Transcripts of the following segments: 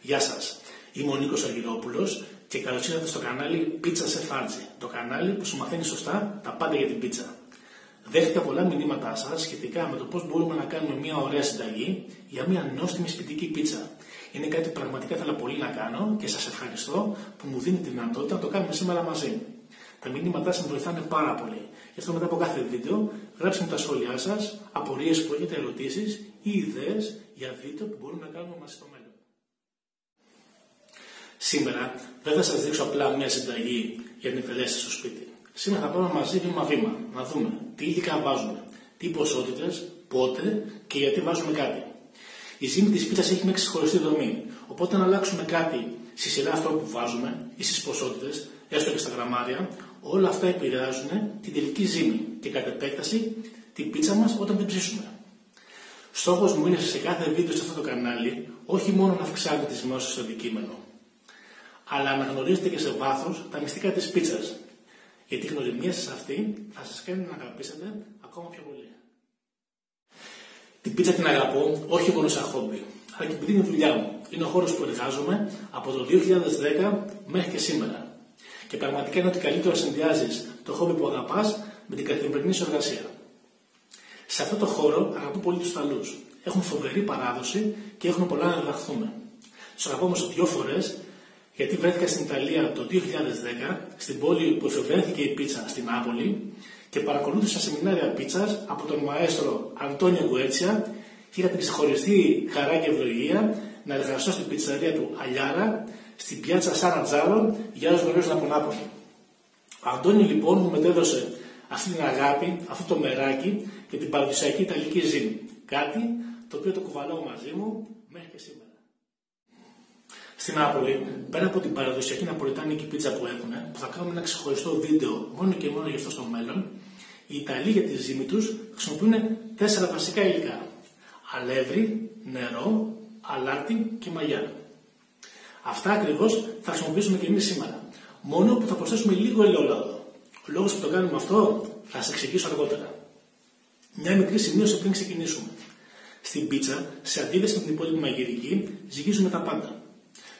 Γεια σας, είμαι ο Νίκος Αργυρόπουλος και καλώς ήρθατε στο κανάλι Πίτσα σε Φάρτζι, το κανάλι που σου μαθαίνει σωστά τα πάντα για την πίτσα. Δέχτηκα πολλά μηνύματά σας σχετικά με το πώς μπορούμε να κάνουμε μια ωραία συνταγή για μια νόστιμη σπιτική πίτσα. Είναι κάτι που πραγματικά θέλω πολύ να κάνω και σας ευχαριστώ που μου δίνετε τη δυνατότητα να το κάνουμε σήμερα μαζί. Τα μηνύματά σας με βοηθάνε πάρα πολύ. Γι' αυτό μετά από κάθε βίντεο γράψτε μου τα σχόλιά σας, απορίες που έχετε, ερωτήσεις ή ιδέες για βίντεο που μπορούμε να κάνουμε μαζί στο μέλλον. Σήμερα δεν θα σας δείξω απλά μια συνταγή για την εκτελέσετε στο σπίτι. Σήμερα θα πάμε μαζί βήμα-βήμα να δούμε τι υλικά βάζουμε, τι ποσότητες, πότε και γιατί βάζουμε κάτι. Η ζύμη της πίτσας έχει μια ξεχωριστή δομή, οπότε αν αλλάξουμε κάτι στη σειρά αυτό που βάζουμε ή στις ποσότητες, έστω και στα γραμμάρια, όλα αυτά επηρεάζουν την τελική ζύμη και κατ' επέκταση την πίτσα μας όταν την ψήσουμε. Στόχος μου είναι σε κάθε βίντεο σε αυτό το κανάλι όχι μόνο να αυξάνετε τις γνώσεις στο αντικείμενο, αλλά να γνωρίζετε και σε βάθος τα μυστικά της πίτσας. Γιατί η γνωριμία σας αυτή θα σας κάνει να αγαπήσετε ακόμα πιο πολύ. Την πίτσα την αγαπώ όχι μόνο σαν χόμπι, αλλά και επειδή είναι δουλειά μου. Είναι ο χώρος που εργάζομαι από το 2010 μέχρι και σήμερα. Και πραγματικά είναι ότι καλύτερο συνδυάζεις το χόμπι που αγαπάς με την καθημερινή σου εργασία. Σε αυτό το χώρο αγαπώ πολύ τους Ιταλούς. Έχουν φοβερή παράδοση και έχουν πολλά να διδαχθούμε. Τους αγαπώ όμως 2 φορές. Γιατί βρέθηκα στην Ιταλία το 2010, στην πόλη που εφευρέθηκε η πίτσα, στην Νάπολη, και παρακολούθησα σεμινάρια πίτσας από τον μαέστρο Αντώνιο Γκουέτσια και είχα την ξεχωριστή χαρά και ευλογία να εργαστώ στην πιτσαρία του Αλιάρα, στην πιάτσα Σανατζάρο, για όσους γνωρίζουν από Νάπολη. Ο Αντώνιο λοιπόν μου μετέδωσε αυτή την αγάπη, αυτό το μεράκι και την παραδοσιακή ιταλική ζύμη. Κάτι το οποίο το κουβαλάω μαζί μου μέχρι και σήμερα. Στην Νάπολη, πέρα από την παραδοσιακή ναπολιτάνικη πίτσα που έχουν, που θα κάνουμε ένα ξεχωριστό βίντεο μόνο και μόνο γι' αυτό στο μέλλον, οι Ιταλοί για τη ζύμη τους χρησιμοποιούν 4 βασικά υλικά: αλεύρι, νερό, αλάτι και μαγιά. Αυτά ακριβώς θα χρησιμοποιήσουμε και εμείς σήμερα. Μόνο που θα προσθέσουμε λίγο ελαιόλαδο. Ο λόγος που το κάνουμε αυτό θα σας εξηγήσω αργότερα. Μια μικρή σημείωση πριν ξεκινήσουμε. Στην πίτσα, σε αντίθεση με την υπόλοιπη μαγειρική, ζυγίζουμε τα πάντα.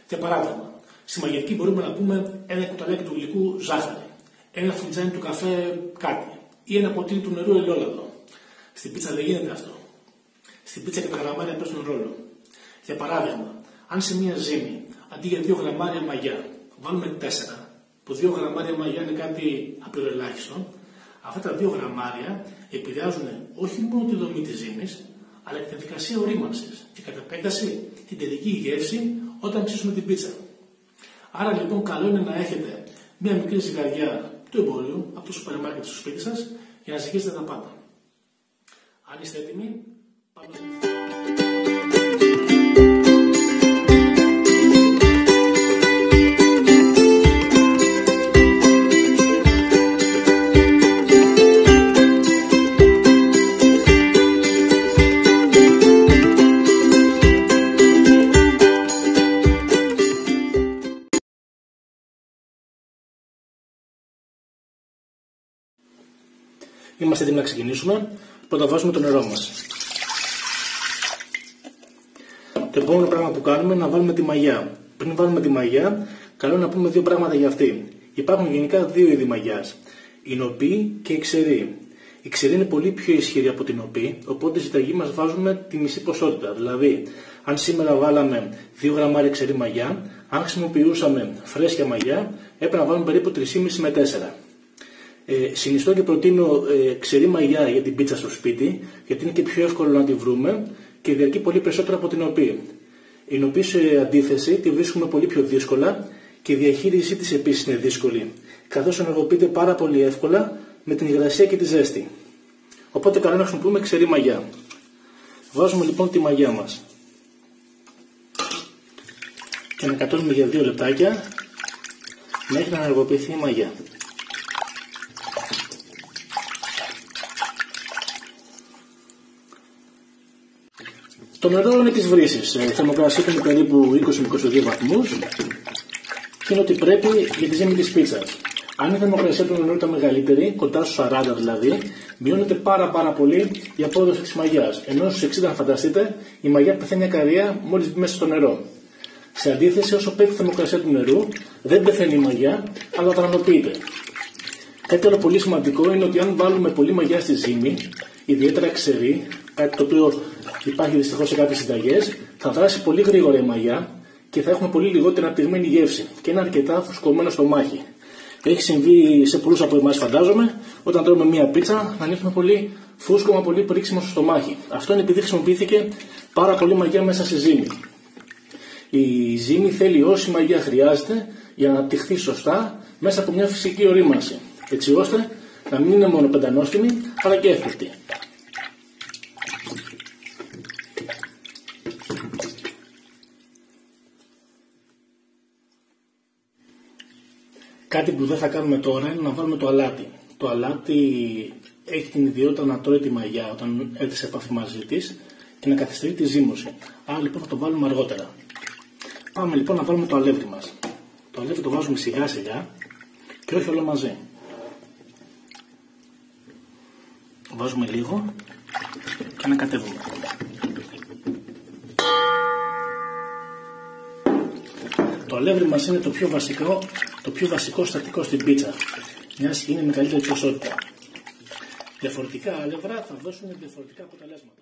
Για παράδειγμα, στη μαγειρική μπορούμε να πούμε ένα κουταλάκι του γλυκού ζάχαρη, ένα φλιτζάνι του καφέ κάτι ή ένα ποτήρι του νερού ελαιόλαδο. Στην πίτσα δεν γίνεται αυτό. Στην πίτσα και τα γραμμάρια παίζουν ρόλο. Για παράδειγμα, αν σε μία ζύμη αντί για 2 γραμμάρια μαγιά βάλουμε 4, που 2 γραμμάρια μαγιά είναι κάτι απειροελάχιστο, αυτά τα 2 γραμμάρια επηρεάζουν όχι μόνο τη δομή της ζύμης, αλλά και τη διαδικασία ορίμανσης και κατ' επέκταση την τελική γεύση όταν ψήσουμε την πίτσα. Άρα λοιπόν καλό είναι να έχετε μια μικρή ζυγαριά του εμπορίου από το σούπερ μάρκετ στο σπίτι σας για να ζυγίζετε τα πάντα. Αν είστε έτοιμοι, πάμε στο βίντεο. Είμαστε έτοιμοι να ξεκινήσουμε. Πρώτα βάζουμε το νερό μας. Το επόμενο πράγμα που κάνουμε είναι να βάλουμε τη μαγιά. Πριν βάλουμε τη μαγιά, καλό είναι να πούμε 2 πράγματα για αυτή. Υπάρχουν γενικά 2 είδη μαγιάς. Η νοπή και η ξερή. Η ξερή είναι πολύ πιο ισχυρή από την νοπή, οπότε στη συνταγή μας βάζουμε τη μισή ποσότητα. Δηλαδή, αν σήμερα βάλαμε 2 γραμμάρια ξερή μαγιά, αν χρησιμοποιούσαμε φρέσκια μαγιά, έπρεπε να βάλουμε περίπου 3,5 με 4. Συνιστώ και προτείνω ξερή μαγιά για την πίτσα στο σπίτι, γιατί είναι και πιο εύκολο να τη βρούμε και διαρκεί πολύ περισσότερο από την νοπή. Η νοπή σε αντίθεση τη βρίσκουμε πολύ πιο δύσκολα και η διαχείρισή της επίσης είναι δύσκολη, καθώς ενεργοποιείται πάρα πολύ εύκολα με την υγρασία και τη ζέστη. Οπότε καλό να χρησιμοποιούμε ξερή μαγιά. Βάζουμε λοιπόν τη μαγιά μας και να κατώνουμε για 2 λεπτάκια μέχρι να ενεργοποιηθεί η μαγιά. Το νερό είναι της βρύσης. Η θερμοκρασία είναι περίπου 20 με 22 βαθμούς και είναι ό,τι πρέπει για τη ζύμη της πίτσας. Αν η θερμοκρασία του νερού ήταν μεγαλύτερη, κοντά στους 40 δηλαδή, μειώνεται πάρα πολύ η απόδοση της μαγιάς. Ενώ στους 60, αν φανταστείτε, η μαγιά πεθαίνει ακαρία μόλις μπει μέσα στο νερό. Σε αντίθεση, όσο πέφτει η θερμοκρασία του νερού, δεν πεθαίνει η μαγιά, αλλά δρανοποιείται. Κάτι άλλο πολύ σημαντικό είναι ότι αν βάλουμε πολύ μαγιά στη ζύμη, ιδιαίτερα ξερή, κάτι το οποίο υπάρχει δυστυχώς σε κάποιες συνταγές, θα δράσει πολύ γρήγορα η μαγιά και θα έχουμε πολύ λιγότερη αναπτυγμένη γεύση και είναι αρκετά φουσκωμένο στο μάχη. Έχει συμβεί σε πολλούς από εμάς, φαντάζομαι, όταν τρώμε μία πίτσα να νιώθουμε πολύ φούσκωμα, πολύ πρίξιμο στο στομάχι. Αυτό είναι επειδή χρησιμοποιήθηκε πάρα πολύ μαγιά μέσα σε ζύμη. Η ζύμη θέλει όση μαγιά χρειάζεται για να αναπτυχθεί σωστά μέσα από μια φυσική ορίμανση, έτσι ώστε να μην είναι μόνο πεντανόστιμη, αλλά και εύπεπτη. Κάτι που δεν θα κάνουμε τώρα είναι να βάλουμε το αλάτι. Το αλάτι έχει την ιδιότητα να τρώει τη μαγιά όταν έρθει σε επαφή μαζί της και να καθυστερεί τη ζύμωση. Άρα λοιπόν θα το βάλουμε αργότερα. Πάμε λοιπόν να βάλουμε το αλεύρι μας. Το αλεύρι το βάζουμε σιγά σιγά και όχι όλο μαζί. Το βάζουμε λίγο και ανακατεύουμε. Το αλεύρι μας είναι το πιο βασικό συστατικό στην πίτσα, μιας και είναι με καλύτερη ποσότητα. Διαφορετικά αλευρά θα δώσουν διαφορετικά αποτελέσματα.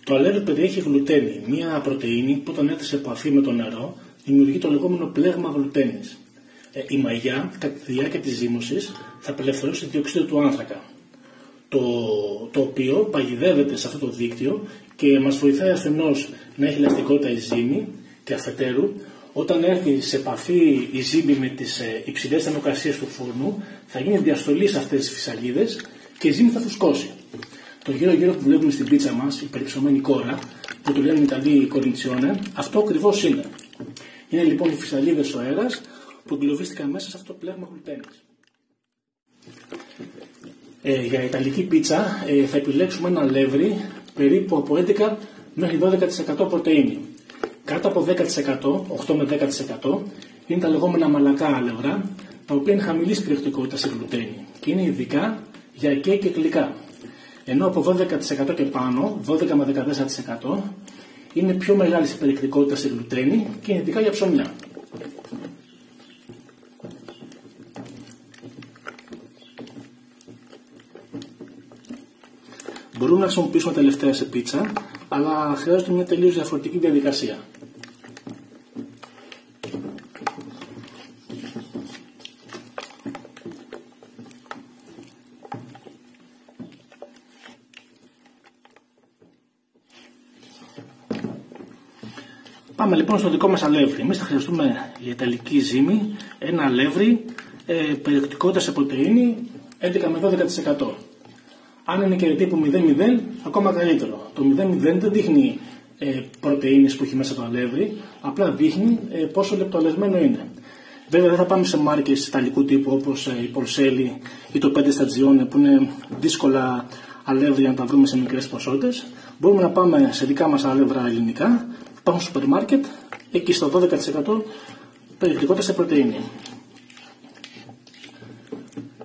Το αλεύρι περιέχει γλουτένη, μια πρωτεΐνη που όταν έρθει σε επαφή με το νερό δημιουργεί το λεγόμενο πλέγμα γλουτένης. Η μαγιά κατά τη διάρκεια της ζύμωσης θα απελευθερώσει διοξείδιο του άνθρακα, το οποίο παγιδεύεται σε αυτό το δίκτυο και μας βοηθάει αφενός να έχει ελαστικότητα η ζύμη και αφετέρου όταν έρθει σε επαφή η ζύμη με τις υψηλές θερμοκρασίες του φούρνου θα γίνει διαστολή σε αυτές τις φυσαλίδες και η ζύμη θα φουσκώσει. Το γύρω-γύρω που βλέπουμε στην πίτσα μας, η περιψωμένη κόρα, που το λένε οι Ιταλοί κοριντσιόνε, αυτό ακριβώς είναι. Είναι λοιπόν οι φυσαλίδες ο αέρας που εγκλωβίστηκαν μέσα σε αυτό το πλέγμα γλουτένης. Για ιταλική πίτσα θα επιλέξουμε ένα αλεύρι περίπου από 11 μέχρι 12% πρωτεΐνη. Κάτω από 10%, 8 με 10% είναι τα λεγόμενα μαλακά αλευρά, τα οποία είναι χαμηλής περιεκτικότητας σε γλουτένη και είναι ειδικά για κέικ και γλυκά. Ενώ από 12% και πάνω, 12 με 14% είναι πιο μεγάλη σε περιεκτικότητα σε γλουτένη και είναι ειδικά για ψωμιά. Μπορούμε να χρησιμοποιήσουμε τελευταία σε πίτσα, αλλά χρειάζεται μια τελείως διαφορετική διαδικασία. Πάμε λοιπόν στο δικό μας αλεύρι. Εμείς θα χρειαστούμε για ιταλική ζύμη ένα αλεύρι περιεκτικότητα σε πρωτεΐνη 11 με 12%. Αν είναι και τύπου 0-0, ακόμα καλύτερο. Το 0-0 δεν δείχνει πρωτεΐνες που έχει μέσα το αλεύρι, απλά δείχνει πόσο λεπτολεσμένο είναι. Βέβαια δεν θα πάμε σε μάρκες ιταλικού τύπου όπως η Porcelli ή το 5 Stagione που είναι δύσκολα αλεύρια να τα βρούμε σε μικρές ποσότητες. Μπορούμε να πάμε σε δικά μας αλεύρα ελληνικά, πάμε στο σούπερ μάρκετ, εκεί στο 12% περιεκτικότητα σε πρωτεΐνη.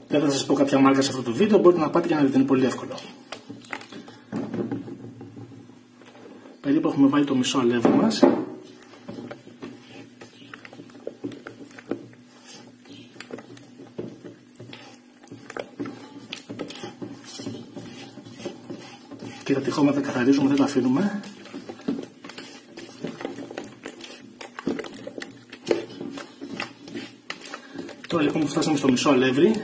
Δεν θα σας πω κάποια μάρκα σε αυτό το βίντεο, μπορείτε να πάτε και να δείτε, είναι πολύ εύκολο. Περίπου έχουμε βάλει το μισό αλεύρι μας. Και τα τυχώματα καθαρίζουμε, δεν τα αφήνουμε. Τώρα λοιπόν που φτάσαμε στο μισό αλεύρι,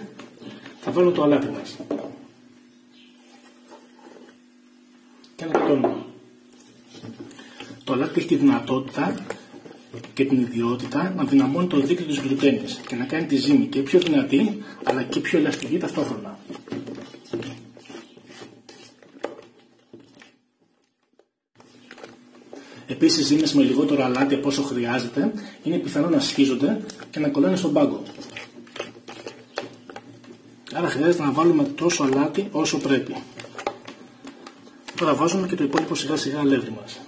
θα βάλω το αλάτι μας και ανακατώνουμε. Το αλάτι έχει τη δυνατότητα και την ιδιότητα να δυναμώνει το δίκτυο της γλουτένης και να κάνει τη ζύμη και πιο δυνατή αλλά και πιο ελαστική ταυτόχρονα. Επίσης, ζύμες με λιγότερο αλάτι από όσο χρειάζεται είναι πιθανό να σχίζονται και να κολλάνε στον πάγκο. Άρα χρειάζεται να βάλουμε τόσο αλάτι όσο πρέπει. Τώρα βάζουμε και το υπόλοιπο σιγά σιγά αλεύρι μας.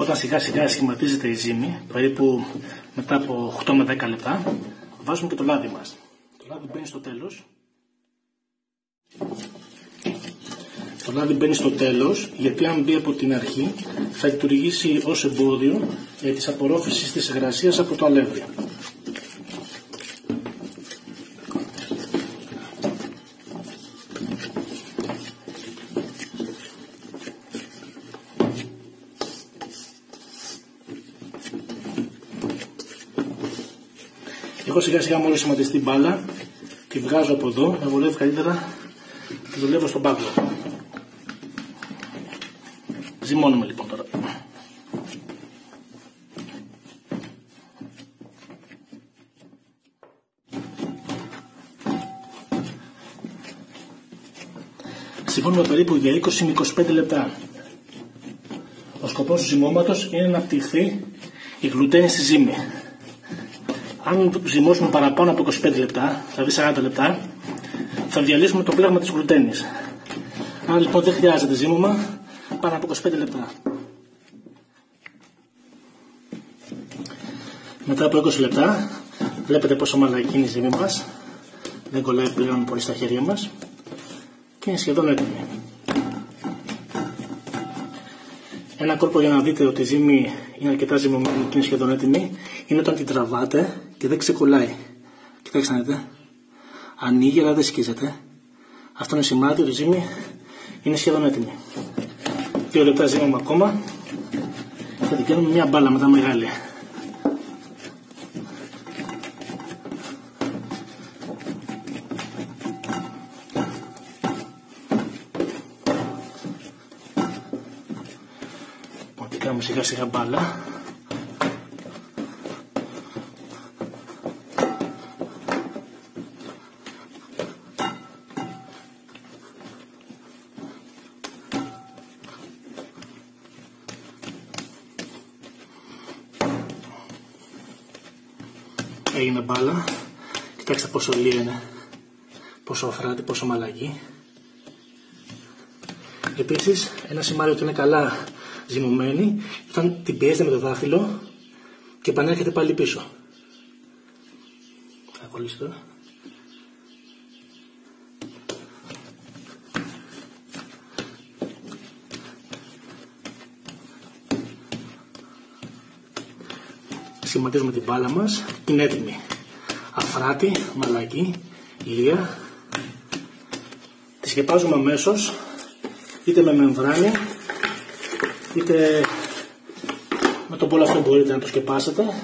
Όταν σιγά σιγά σχηματίζεται η ζύμη, περίπου μετά από 8 με 10 λεπτά, βάζουμε και το λάδι μας. Το λάδι μπαίνει στο τέλος. Το λάδι μπαίνει στο τέλος, γιατί αν μπει από την αρχή θα λειτουργήσει ως εμπόδιο της απορρόφησης της υγρασίας από το αλεύρι. Εγώ σιγά σιγά μόλις σχηματιστεί μπάλα, τη βγάζω από εδώ, να βολεύει καλύτερα και δουλεύω στον πάγκο. Ζυμώνουμε λοιπόν τώρα. Ζυμώνουμε περίπου για 20 με 25 λεπτά. Ο σκοπός του ζυμώματος είναι να πτυχθεί η γλουτένη στη ζύμη. Αν ζυμώσουμε παραπάνω από 25 λεπτά, δηλαδή 40 λεπτά, θα διαλύσουμε το πλέγμα της γλουτένης. Αν λοιπόν δεν χρειάζεται ζύμωμα, πάνω από 25 λεπτά. Μετά από 20 λεπτά, βλέπετε πόσο μαλακή είναι η ζύμη μας. Δεν κολλάει πλέον πολύ στα χέρια μας και είναι σχεδόν έτοιμη. Ένα κόλπο για να δείτε ότι η ζύμη είναι αρκετά ζυμωμένη και είναι σχεδόν έτοιμη είναι όταν την τραβάτε και δεν ξεκολλάει. Κοιτάξτε να δείτε. Ανοίγει αλλά δεν σκίζεται. Αυτό είναι σημάδι ότι η ζύμη είναι σχεδόν έτοιμη. 2 λεπτά ζύμωμα ακόμα και θα την κάνουμε μια μπάλα μετά μεγάλη. Την κάνουμε σιγά σιγά μπάλα. Έγινε μπάλα. Κοιτάξτε πόσο λία είναι, πόσο αφράτη, πόσο μαλακή. Επίσης, ένα σημάδι ότι είναι καλά ζυμωμένη, όταν την πιέζετε με το δάχτυλο και επανέρχεται πάλι πίσω. Θα κολλήσει τώρα. Σχηματίζουμε την μπάλα μας και είναι έτοιμη. Αφράτη, μαλακή, λία. Τη σκεπάζουμε αμέσως, είτε με μεμβράνη, είτε με τον πόλο αυτό μπορείτε να το σκεπάσετε,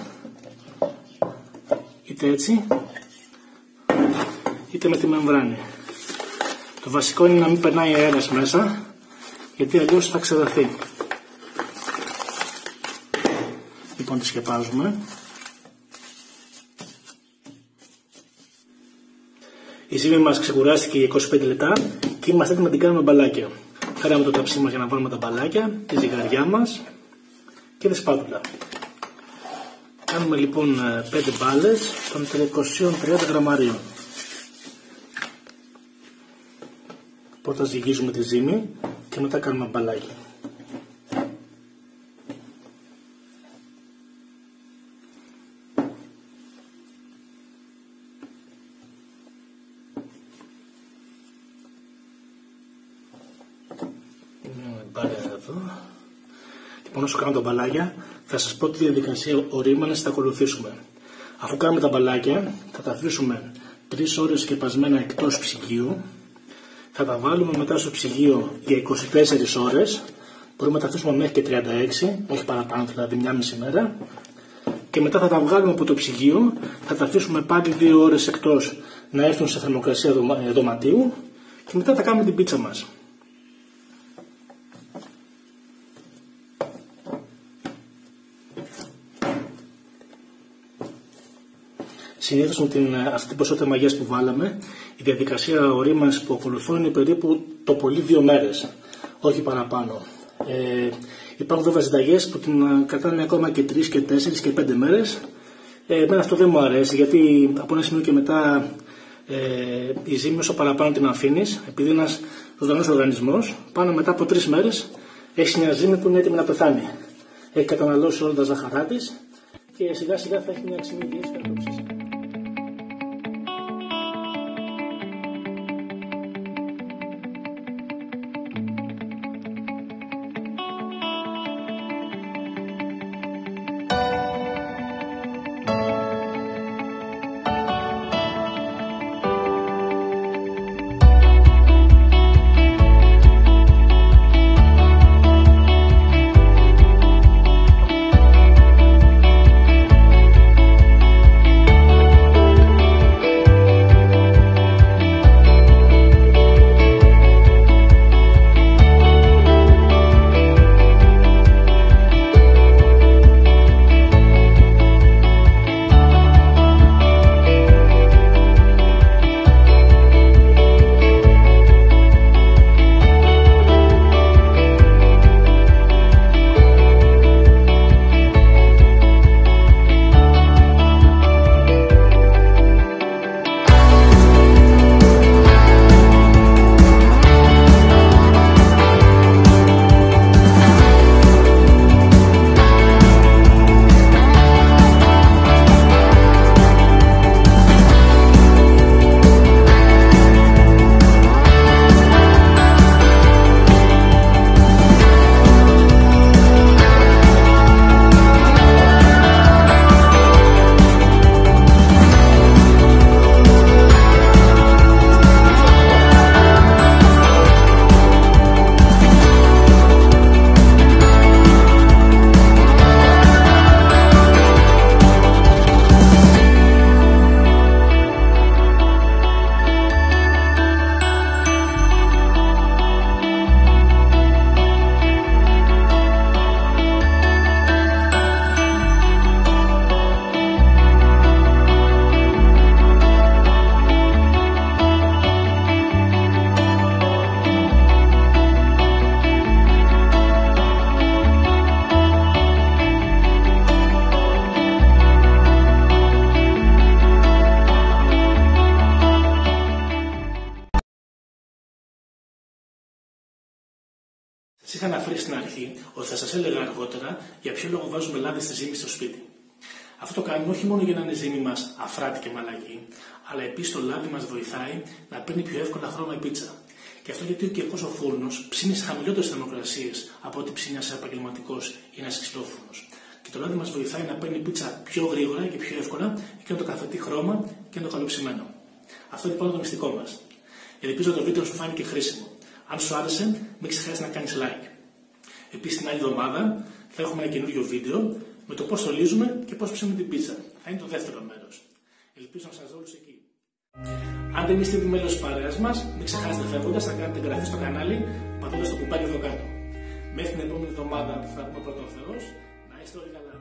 είτε έτσι, είτε με τη μεμβράνη. Το βασικό είναι να μην περνάει αέρας μέσα, γιατί αλλιώς θα ξεδαθεί. Λοιπόν, τη σκεπάζουμε. Η ζύμη μας ξεκουράστηκε για 25 λεπτά και είμαστε έτοιμοι να την κάνουμε μπαλάκια. Φέραμε το ταψί μας για να βάλουμε τα μπαλάκια, τη ζυγαριά μας και τη σπάτουλα. Κάνουμε λοιπόν 5 μπάλες των 330 γραμμαρίων. Πρώτα ζυγίζουμε τη ζύμη και μετά κάνουμε μπαλάκια. Λοιπόν, όσο κάνω τα μπαλάκια, θα σας πω τι διαδικασία ορίμανας θα ακολουθήσουμε. Αφού κάνουμε τα μπαλάκια, θα τα αφήσουμε 3 ώρες σκεπασμένα εκτός ψυγείου. Θα τα βάλουμε μετά στο ψυγείο για 24 ώρες. Μπορούμε να τα αφήσουμε μέχρι και 36, όχι παραπάνω, δηλαδή μια μισή μέρα. Και μετά θα τα βγάλουμε από το ψυγείο, θα τα αφήσουμε πάλι 2 ώρες εκτός να έρθουν σε θερμοκρασία δωματίου και μετά θα κάνουμε την πίτσα μας. Συνήθως με αυτή την ποσότητα μαγιάς που βάλαμε, η διαδικασία ορίμανσης που ακολουθώ είναι περίπου το πολύ 2 μέρες, όχι παραπάνω. Υπάρχουν βέβαια συνταγές που την κρατάνε ακόμα και 3 και 4 και 5 μέρες. Εμένα αυτό δεν μου αρέσει, γιατί από ένα σημείο και μετά η ζύμη όσο παραπάνω την αφήνεις, επειδή είναι ένας ζωντανός οργανισμός, πάνω μετά από 3 μέρες έχει μια ζύμη που είναι έτοιμη να πεθάνει. έχει καταναλώσει όλα τα ζάχαρά της και σιγά σιγά θα έχει μια αξινή γεύση κατά το ψήσιμο. Σας είχα αναφέρει στην αρχή ότι θα σας έλεγα αργότερα για ποιο λόγο βάζουμε λάδι στη ζύμη στο σπίτι. Αυτό το κάνουμε όχι μόνο για να είναι η ζύμη μας αφράτη και μαλακή, αλλά επίσης το λάδι μας βοηθάει να παίρνει πιο εύκολα χρώμα η πίτσα. Και αυτό γιατί ο κυρκός ο φούρνος ψήνει σε χαμηλότερες θερμοκρασίες από ό,τι ψήνει ένας επαγγελματικός ή ένας ξυλόφουρνος. Και το λάδι μας βοηθάει να παίρνει η πίτσα πιο γρήγορα και πιο εύκολα και να το καθετεί χρώμα και να το καλοψημένο. Αυτό λοιπόν είναι το μυστικό μας. Ελπίζω το βίντεο σου φάνηκε χρήσιμο. Αν σου άρεσε, μην ξεχάσεις να κάνεις like. Επίσης, την άλλη εβδομάδα θα έχουμε ένα καινούριο βίντεο με το πώς στολίζουμε και πώς ψήνουμε την πίτσα. Θα είναι το δεύτερο μέρος. Ελπίζω να σας δω όλους εκεί. Αν δεν είστε ήδη μέλος της παρέας μας, μην ξεχάσετε φεύγοντας να κάνετε εγγραφή στο κανάλι πατώντας το κουμπάκι εδώ κάτω. Μέχρι την επόμενη εβδομάδα που θα πούμε πρώτον Θεός, να είστε όλοι καλά.